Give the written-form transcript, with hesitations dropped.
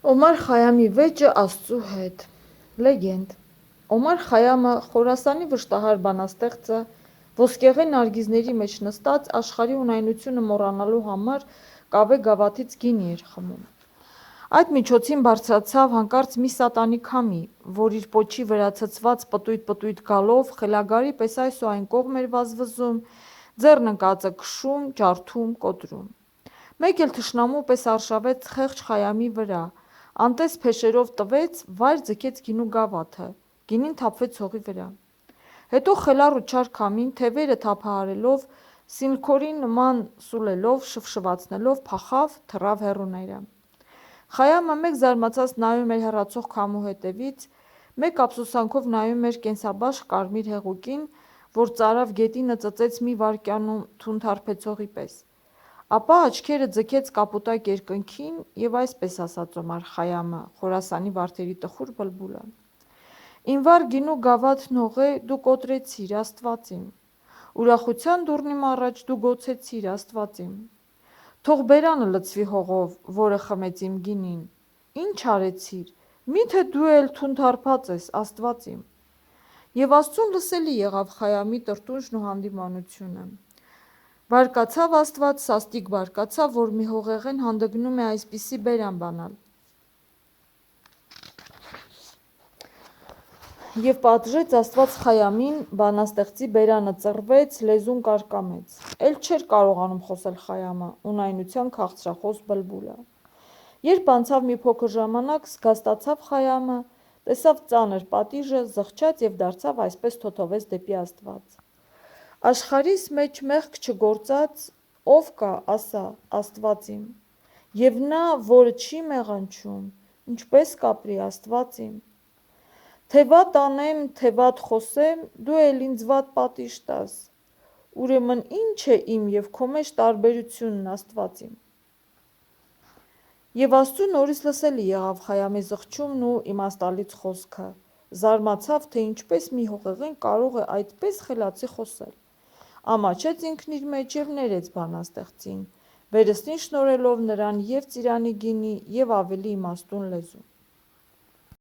Օմար Խայամի վեճը Աստծու հետ։ Լեգենդ։ Օմար Խայամը Խորասանի վշտահար բանաստեղծը, ոսկեղեն նարգիզների մեջ նստած աշխարհի ունայնությունը մոռանալու համար կավե գավաթից գինի էր խմում։ Այդ միջոցին բարձրացավ հանկարծ մի սատանի քամի, որ իր պոչի վրա ցցված պտույտ գալով խելագարի պես այս ու այն կողմ էր վազվզում, ձեռն ընկածը քշում, ջարդում, կոտրում։ Մեկ էլ թշնամու պես արշավեց խեղճ Խայամի վրա, անտես փեշերով տվեց, վայր ձգեց գինու գավաթը, գինին թափվեց հողի վրա։ Հետո խելառ ու չար քամին, թևերը թափահարելով, սինլքորի նման սուլելով, շվշվացնելով, փախավ, թռավ հեռուները։ Խայամը մեկ զարմացած նայում էր հեռացող քամու հետևից, մեկ ափսոսանքով նայում էր կենսաբաշխ կարմիր հեղուկին, որ ծարավ գետինը ծծեց մի վայրկյանում թունթարփեցողի պես։ Ապա աչքերը ձգեց կապուտակ երկնքին և այսպես ասաց Օմար Խայամը, Խորասանի վարդերի տխուր բլբուլը. «Իմ վառ գինու գավաթն հողե դու կոտրեցիր, Աստված իմ, ուրախության դուռնիմ առաջ դու գոցեցիր, Աստված իմ, թող բերանը լցվի հողով, որը խմեց իմ գինին, ինչ արեցիր, միթե դու էլ թունթարփած ես, Աստված իմ»։ Եվ Աստծուն լսելի եղավ Խայամի տրտունջն ու հանդիմանությունը։ Բարկացավ Աստված, սաստիկ բարկացավ, որ մի հողեղեն հանդգնում է այսպիսի բերան բանալ։ Եվ պատժեց Աստված Խայամին, բանաստեղծի բերանը ծռվեց, լեզուն կարկամեց։ Էլ չէր կարողանում խոսել Խայամը, ունայնության քաղցրախոս բլբուլը։ Երբ անցավ մի փոքր ժամանակ, զգաստացավ Խայամը, տեսավ ծանր պատիժը, զղջաց և դարձավ այսպես թոթովեց դեպի Աստված. «Աշխարհիս մեջ մեղք չգործած ո՞վ կա, ասա, Աստված իմ, և նա, որը չի մեղանչում, ինչպե՞ս կապրի, Աստված իմ։ Թե վատ անեմ, թե վատ խոսեմ, դու էլ ինձ վատ պատիժ տաս, ուրեմն ի՞նչ է իմ և քո մեջ տարբերությունն, Աստված իմ»։ Եվ Աստծու նորից լսելի եղավ Խայամի զղջումն ու իմաստալից խոսքը, զարմացավ, թե ինչպես մի հողեղեն կարող է այդպես խելացի խոսել։ Ամաչեց ինքն իր մեջ և ներեց բանաստեղծին, վերստին շնորհելով նրան և ծիրանի գինի և ավելի իմաստուն լեզու։